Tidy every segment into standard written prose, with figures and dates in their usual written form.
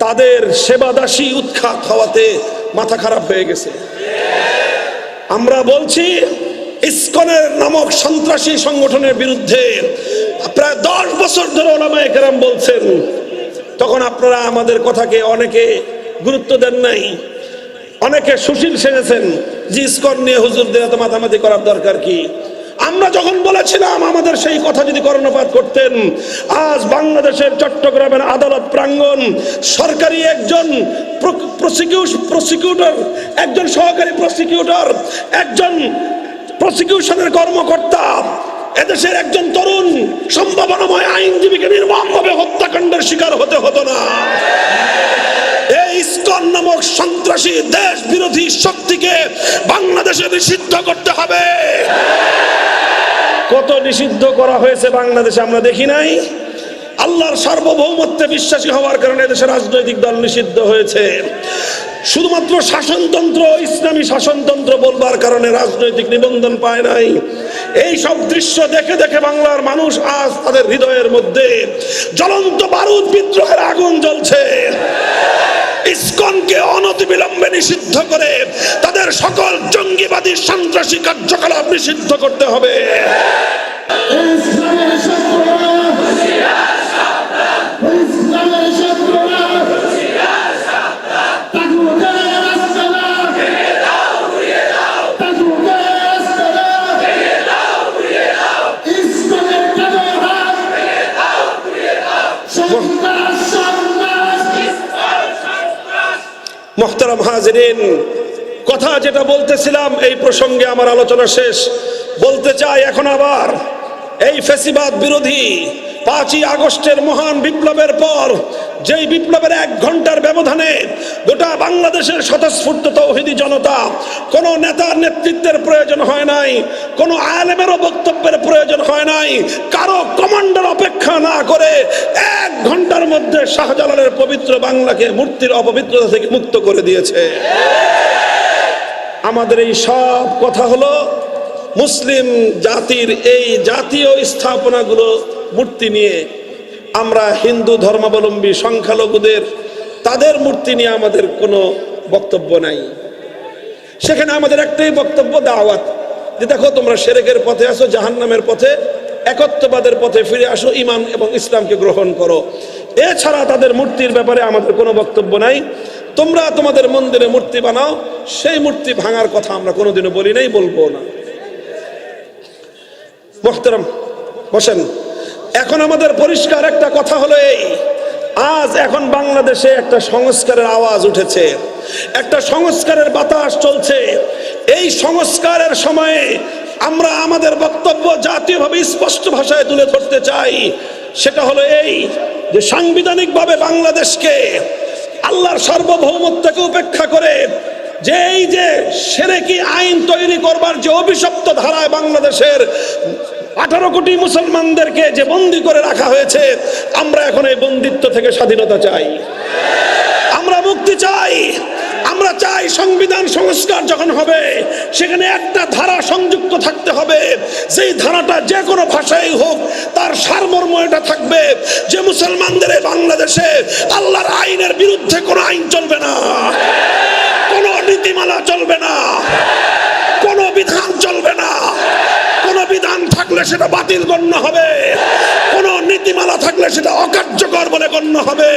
তাদের সেবাদাসী উৎখাত হওয়াতে মাথা খারাপ হয়ে গেছে। আমরা বলছি ইসকনের নামক সন্ত্রাসী সংগঠনের বিরুদ্ধে প্রায় 10 বছর ধরে উলামায়ে কেরাম বলছেন, তখন আপনারা আমাদের কথাকে অনেকে গুরুত্ব দেন নাই, অনেকে সুশীল সেজেছেন যে ইসকন নিয়ে হুজুরদের এত মাথামাতি করার দরকার কি। আমরা যখন বলেছিলাম আমাদের সেই কথা যদি কর্ণপাত করতেন, আজ বাংলাদেশের চট্টগ্রামের আদালত প্রাঙ্গণ সরকারি একজন প্রসিকিউটর, একজন সহকারী প্রসিকিউটর, একজন প্রসিকিউশনের কর্মকর্তা, এদেশের একজন তরুণ সম্ভাবনাময় আইনজীবীকে নির্মমভাবে হত্যাকাণ্ডের শিকার হতে হতো না। এই ইসকন নামক সন্ত্রাসী দেশ বিরোধী শক্তিকে বাংলাদেশে নিষিদ্ধ করতে হবে। কত নিষিদ্ধ করা হয়েছে বাংলাদেশে আমরা দেখি নাই? আল্লাহর সার্বভৌমত্বে বিশ্বাসী হওয়ার কারণে দেশের রাজনৈতিক দল নিষিদ্ধ হয়েছে। শুধুমাত্র শাসনতন্ত্র, ইসলামী শাসনতন্ত্র বলবার কারণে রাজনৈতিক নিবন্ধন পায় নাই। এই সব দৃশ্য দেখে দেখে বাংলার মানুষ আজ তাদের হৃদয়ের মধ্যে জ্বলন্ত বারুদ বিদ্রোহের আগুন জ্বলছে। ইসকনকে অনতিবিলম্বে নিষিদ্ধ করে তাদের সকল জঙ্গিবাদী সন্ত্রাসী কার্যকলাপ নিষিদ্ধ করতে হবে। মুহতারাম হাজিরিন, কথা যেটা বলতেছিলাম এই প্রসঙ্গে আমার আলোচনা শেষ। বলতে চাই এখন আবার এই ফ্যাসিবাদ বিরোধী 5ই আগস্টের মহান বিপ্লবের পর, যেই বিপ্লবের 1 ঘন্টার ব্যবধানে গোটা বাংলাদেশের স্বতঃস্ফূর্ত তৌহিদি জনতা, কোনো নেতার নেতৃত্বের প্রয়োজন হয় নাই, কোনো আলেমেরও বক্তব্যের প্রয়োজন হয় নাই, কারো কমান্ডার অপেক্ষা না করে 1 ঘন্টার মধ্যে শাহজালালের পবিত্র বাংলাকে মূর্তির অপবিত্রতা থেকে মুক্ত করে দিয়েছে। আমাদের এই সব কথা হলো মুসলিম জাতির এই জাতীয় স্থাপনাগুলো মূর্তি নিয়ে, আমরা হিন্দু ধর্মাবলম্বী সংখ্যালঘুদের তাদের মূর্তি নিয়ে আমাদের কোনো বক্তব্য নাই। সেখানে আমাদের একটাই বক্তব্য, দাওয়াত, যে দেখো তোমরা শিরকের পথে আসো, জাহান্নামের পথে, একত্ববাদের পথে ফিরে আসো, ঈমান এবং ইসলামকে গ্রহণ করো। এছাড়া তাদের মূর্তির ব্যাপারে আমাদের কোনো বক্তব্য নাই। তোমরা তোমাদের মন্দিরে মূর্তি বানাও, সেই মূর্তি ভাঙার কথা আমরা কোনোদিনও বলি নাই, বলবো না। মুহতারাম বসেন। এখন আমাদের পরিষ্কার একটা কথা হলো এই, আজ এখন বাংলাদেশে একটা সংস্কারের আওয়াজ উঠেছে, একটা সংস্কারের বাতাস চলছে। এই সংস্কারের সময়ে আমরা আমাদের বক্তব্য জাতীয়ভাবে স্পষ্ট ভাষায় তুলে ধরতে চাই। সেটা হলো এই যে সাংবিধানিকভাবে বাংলাদেশকে আল্লাহর সার্বভৌমত্বকে উপেক্ষা করে যে এই যে শিরকি আইন তৈরি করবার যে অভিশপ্ত ধারায় বাংলাদেশের 18 কোটি মুসলমানদেরকে যে বন্দী করে রাখা হয়েছে, আমরা এখন এই বন্দিত্ব থেকে স্বাধীনতা চাই, আমরা মুক্তি চাই। আমরা চাই সংবিধান সংস্কার যখন হবে সেখানে একটা ধারা সংযুক্ত থাকতে হবে, যেই ধারাটা যে কোনো ভাষায় হোক তার সারমর্ম এটা থাকবে যে মুসলমানদের এই বাংলাদেশে আল্লাহর আইনের বিরুদ্ধে কোনো আইন চলবে না, কোনো নীতিমালা চলবে না, কোনো বিধান চলবে না। কোনো বিধান থাকলে সেটা বাতিল গণ্য হবে, কোনো নীতিমালা থাকলে সেটা অকার্যকর বলে গণ্য হবে।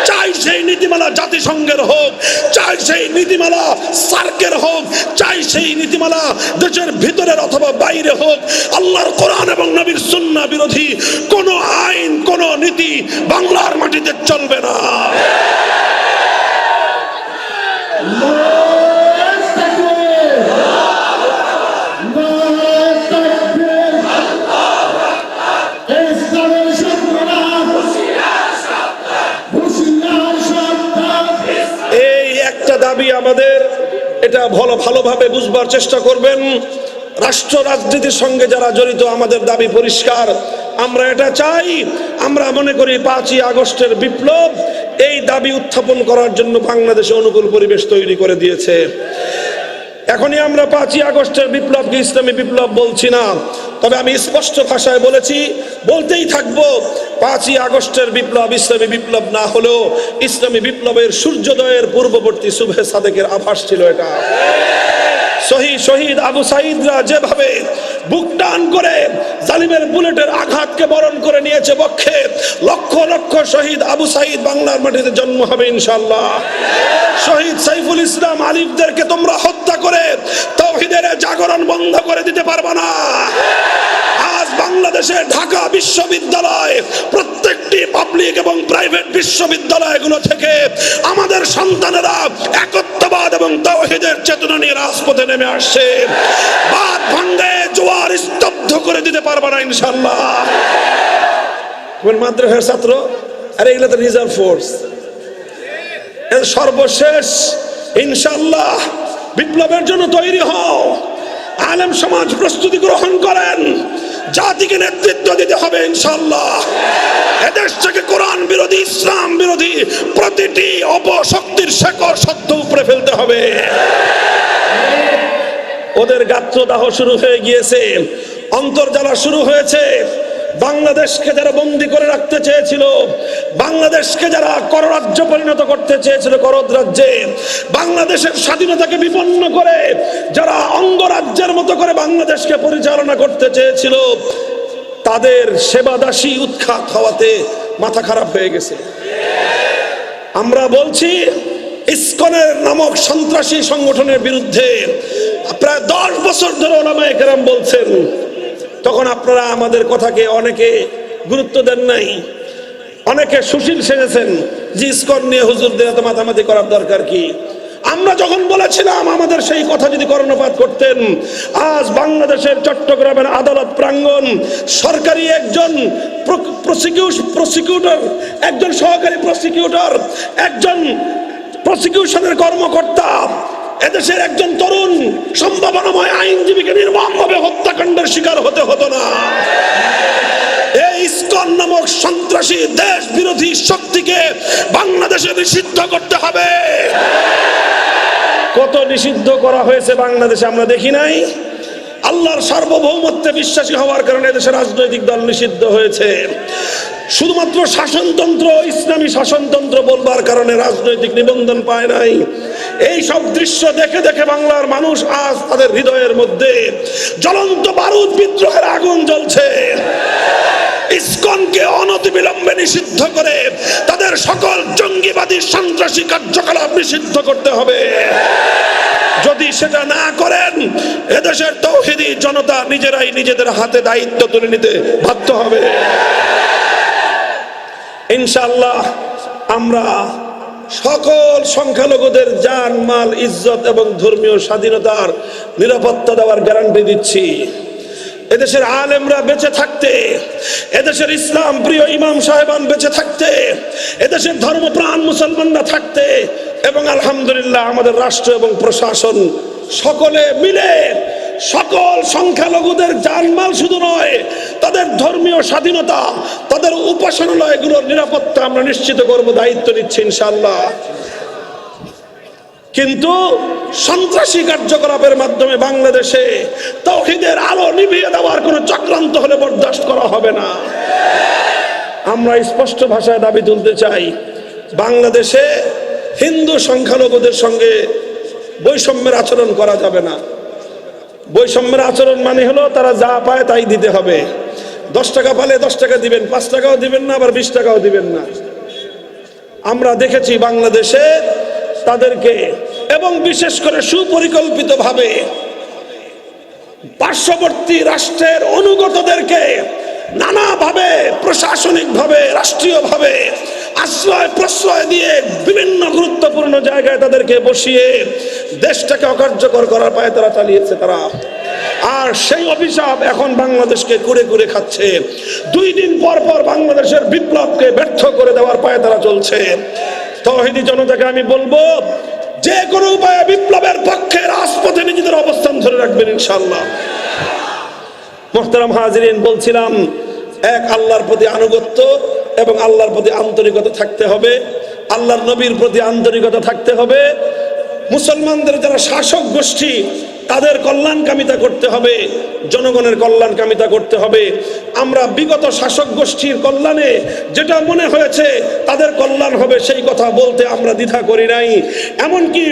চাই সেই নীতিমালা জাতিসংঘের হোক, চাই সেই নীতিমালা সার্কের হোক, চাই সেই নীতিমালা দেশের ভিতরের অথবা বাইরে হোক, আল্লাহর কোরআন এবং নবীর সুন্নাহ বিরোধী কোনো আইন, কোনো নীতি বাংলার মাটিতে চলবে না। দাবি আমাদের, এটা ভালোভাবে বুঝবার চেষ্টা করবেন। রাষ্ট্র রাজনীতির সঙ্গে যারা জড়িত, আমাদের দাবি পরিষ্কার, আমরা এটা চাই। আমরা মনে করি 5ই আগস্টের বিপ্লব এই দাবি উত্থাপন করার জন্য বাংলাদেশে অনুকূল পরিবেশ তৈরি করে দিয়েছে। এখনই আমরা 5ই আগস্টের বিপ্লবকে ইসলামী বিপ্লব বলছি না, তবে আমি স্পষ্ট ভাষায় বলেছি, বলতেই থাকবো, 5ই আগস্টের বিপ্লব ইসলামী বিপ্লব না হলেও ইসলামী বিপ্লবের সূর্যোদয়ের পূর্ববর্তী শুভে সাদেকের আভাস ছিল এটা। শহীদ আবু সাঈদরা যেভাবে বুক টান করে জালিমের বুলেটের আঘাতকে বরণ করে নিয়েছে বক্ষে, লক্ষ লক্ষ শহীদ আবু সাঈদ বাংলার মাটিতে জন্ম হবে ইনশাআল্লাহ। শহীদ সাইফুল ইসলাম আলিফদেরকে তোমরা হত্যা করে তাওহীদের জাগরণ বন্ধ করে দিতে পারবে না। আজ বাংলাদেশে ঢাকা বিশ্ববিদ্যালয়, প্রত্যেকটি পাবলিক এবং প্রাইভেট বিশ্ববিদ্যালয়গুলো থেকে আমাদের সন্তানেরা একত্ববাদ এবং তাওহীদের চেতনা নিয়ে রাজপথে নেমে আসছে। বাদ ভাঙে জোয়ার স্তব্ধ করে দিতে পারবে না ইনশাআল্লাহ। কোন মাদ্রাসার ছাত্র? আরে এগুলো তো রিজার্ভ ফোর্স। সর্বশেষ ইনশাআল্লাহ বিপ্লবের জন্য তৈরি হও। আলেম সমাজ প্রস্তুতি গ্রহণ করেন, জাতিকে নেতৃত্ব দিতে হবে ইনশাআল্লাহ। এদেশ থেকে কোরআন বিরোধী, ইসলাম বিরোধী প্রতিটি অপশক্তির শেকড় সত্য উপরে ফেলতে হবে। ওদের গাত্রদাহ শুরু হয়ে গিয়েছে, অন্তর্জালা শুরু হয়েছে। বাংলাদেশকে যারা বন্দী করে রাখতে চেয়েছিল, বাংলাদেশকে যারা কররাজ্য পরিণত করতে চেয়েছিল, করদ রাজ্যে, বাংলাদেশের স্বাধীনতাকে বিপন্ন করে যারা অঙ্গরাজ্যের মতো করে বাংলাদেশকে পরিচালনা করতে চেয়েছিল, তাদের সেবাদাসী উৎখাত হওয়াতে মাথা খারাপ হয়ে গেছে। আমরা বলছি ইসকনের নামক সন্ত্রাসী সংগঠনের বিরুদ্ধে প্রায় 10 বছর ধরে ওলামায়ে কেরাম বলছেন। তখন আপনারা আমাদের কথাকে অনেকে গুরুত্ব দেন নাই, অনেকে সুশীল সেজেছেন যে ইসকন নিয়ে হুজুরদের এত মাতামাতি করার দরকার কি। আমরা যখন বলেছিলাম, আমাদের সেই কথা যদি কর্ণপাত করতেন, আজ বাংলাদেশের চট্টগ্রামের আদালত প্রাঙ্গণ সরকারি একজন প্রসিকিউটর, একজন সহকারী প্রসিকিউটর, একজন প্রসিকিউশনের কর্মকর্তা, এদেশের একজন তরুণ সম্ভাবনাময় আইনজীবীকে নির্মমভাবে হত্যাকাণ্ডের শিকার হতে হতো না। এই ইসকন নামক সন্ত্রাসী দেশ বিরোধী শক্তিকে বাংলাদেশে নিষিদ্ধ করতে হবে। কত নিষিদ্ধ করা হয়েছে বাংলাদেশে আমরা দেখি নাই? আল্লাহর সার্বভৌমত্বে বিশ্বাসী হওয়ার কারণে দেশের রাজনৈতিক দল নিষিদ্ধ হয়েছে। শুধুমাত্র শাসনতন্ত্র, ইসলামী শাসনতন্ত্র বলবার কারণে রাজনৈতিক নিবন্ধন পায় নাই। এই সব দৃশ্য দেখে দেখে বাংলার মানুষ আজ তাদের হৃদয়ের মধ্যে জ্বলন্ত বারুদ বিদ্রোহের আগুন জ্বলছে। ইসকনকে অনতিবিলম্বে নিষিদ্ধ করে তাদের সকল জঙ্গিবাদী সন্ত্রাসী কার্যকলাপ নিষিদ্ধ করতে হবে। যদি সেটা না করেন, এদেশের তাওহীদি জনতা নিজেরাই নিজেদের হাতে দায়িত্ব তুলে নিতে বাধ্য হবে। ইনশাআল্লাহ আমরা সকল সংখ্যালঘুদের জান, মাল, ইজ্জত এবং ধর্মীয় স্বাধীনতার নিরাপত্তা দেওয়ার গ্যারান্টি দিচ্ছি। এদেশের আলেমরা বেঁচে থাকতে, এদেশের ইসলাম প্রিয় ইমাম সাহেবান বেঁচে থাকতে, এদেশের ধর্মপ্রাণ মুসলমানরা থাকতে, এবং আলহামদুলিল্লাহ আমাদের রাষ্ট্র এবং প্রশাসন সকলে মিলে সকল সংখ্যালঘুদের জানমাল শুধু নয়, তাদের ধর্মীয় স্বাধীনতা, তাদের উপাসনালয়গুলোর নিরাপত্তা আমরা নিশ্চিত করব, দায়িত্ব নিচ্ছি ইনশাআল্লাহ। কিন্তু সন্ত্রাসী কার্যকলাপের মাধ্যমে বাংলাদেশে তাওহীদের আলো নিভিয়ে দেওয়ার কোনো চক্রান্ত হলে বরদাস্ত করা হবে না। আমরা স্পষ্ট ভাষায় দাবি তুলতে চাই, বাংলাদেশে হিন্দু সংখ্যালঘুদের সঙ্গে বৈষম্যের আচরণ করা যাবে না। বৈষম্যের আচরণ মানে হলো তারা যা পায় তাই দিতে হবে। 10 টাকা পালে 10 টাকা দিবেন, 5 টাকাও দিবেন না, আবার 20 টাকাও দিবেন না। আমরা দেখেছি বাংলাদেশে তাদেরকে, এবং বিশেষ করে সুপরিকল্পিতভাবে পার্শ্ববর্তী রাষ্ট্রের অনুগতদেরকে নানাভাবে প্রশাসনিকভাবে, রাষ্ট্রীয়ভাবে আশ্রয় প্রশ্রয় দিয়ে বিভিন্ন গুরুত্বপূর্ণ জায়গায় তাদেরকে বসিয়ে দেশটাকে অকার্যকর করার পায়তারা চালিয়েছে তারা। আর সেই অভিশাপ এখন বাংলাদেশকে কুরে কুরে খাচ্ছে। 2 দিন পর পর বাংলাদেশের বিপ্লবকে ব্যর্থ করে দেওয়ার পায়তারা চলছে। তাওহীদি জনতাকে আমি বলবো, যে কোনো উপায়ে বিপ্লবের পক্ষে রাজপথে নিজেদের অবস্থান ধরে রাখবেন ইনশাআল্লাহ। মুহতারাম হাজিরিন, বলছিলাম এক আল্লাহর প্রতি আনুগত্য এবং আল্লাহর প্রতি আন্তরিকতা থাকতে হবে, আল্লাহর নবীর প্রতি আন্তরিকতা থাকতে হবে, মুসলমানদের যারা শাসক গোষ্ঠী তাদের কল্যাণকামিতা করতে হবে, জনগণের কল্যাণকামিতা করতে হবে। আমরা বিগত শাসক গোষ্ঠীর কল্যাণে যেটা মনে হয়েছে তাদের কল্যাণ হবে সেই কথা বলতে আমরা দ্বিধা করি নাই। এমনকি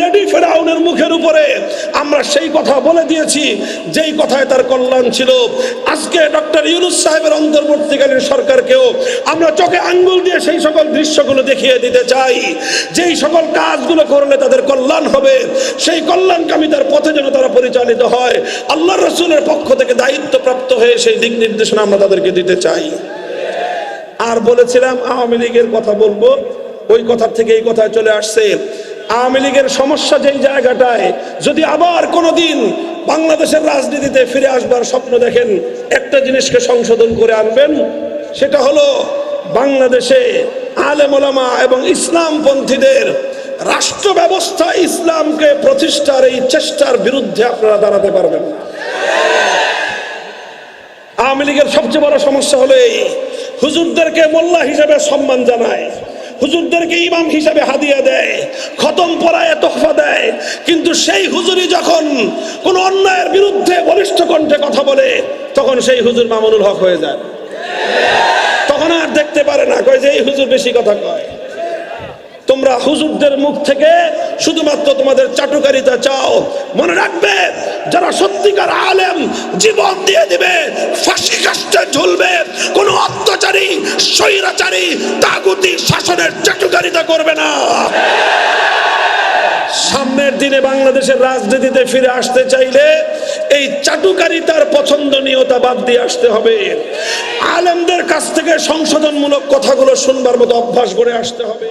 লেডি ফেরাউনের মুখের উপরে আমরা সেই কথা বলে দিয়েছি যেই কথায় তার কল্যাণ ছিল। আজকে ডক্টর ইউনূস সাহেবের অন্তর্বর্তীকালীন সরকারকেও আমরা চোখে আঙ্গুল দিয়ে সেই সকল দৃশ্যগুলো দেখিয়ে দিতে চাই, যেই সকল কাজগুলো করলে তাদের কল্যাণ হবে, সেই কল্যাণকামিতার পথে যেন তারা পরিচালিত হয়। আল্লাহর রাসূলের পক্ষ থেকে দায়িত্বপ্রাপ্ত হয়ে সেই দিক নির্দেশনা আমরা তাদেরকে দিতে চাই। আর বলেছিলাম আওয়ামী লীগের কথা বলবো, ওই কথার থেকে এই কথায় চলে আসছে। আওয়ামী লীগের সমস্যা যেই জায়গাটায়, যদি আবার কোনোদিন বাংলাদেশের রাজনীতিতে ফিরে আসবার স্বপ্ন দেখেন, একটা জিনিসকে সংশোধন করে আনবেন, সেটা হলো বাংলাদেশে আলেম ওলামা এবং ইসলামপন্থীদের রাষ্ট্র ব্যবস্থা ইসলামকে প্রতিষ্ঠার এই চেষ্টার বিরুদ্ধে আপনারা দাঁড়াতে পারবেন না। আওয়ামী লীগের সবচেয়ে বড় সমস্যা হলো এই, হুজুরদেরকে মোল্লা হিসেবে সম্মান জানায়, হুজুরদেরকে ইমাম হিসেবে হাদিয়া দেয়, খতম পড়ায়, তোহফা দেয়, কিন্তু সেই হুজুরই যখন কোন অন্যায়ের বিরুদ্ধে বলিষ্ঠ কণ্ঠে কথা বলে তখন সেই হুজুর মামুনুল হক হয়ে যায়। তখন আর দেখতে পারে না, কয় যে এই হুজুর বেশি কথা কয়। তোমরা হুজুরদের মুখ থেকে শুধুমাত্র তোমাদের চাটুকারিতা চাও। মনে রাখবে, যারা সত্যিকার আলেম জীবন দিয়ে দিবে, ফাঁসি কাস্টে ঝুলবে, কোন অত্যাচারী স্বৈরাচারী তাগুতি শাসনের চাটুকারিতা করবে না। সামনের দিনে বাংলাদেশের রাজনীতিতে ফিরে আসতে চাইলে এই চাটুকারিতার পছন্দনীয়তা বাদ দিয়ে আসতে হবে। আলেমদের কাছ থেকে সংশোধনমূলক কথাগুলো শুনবার মতো অভ্যাস গড়ে আসতে হবে।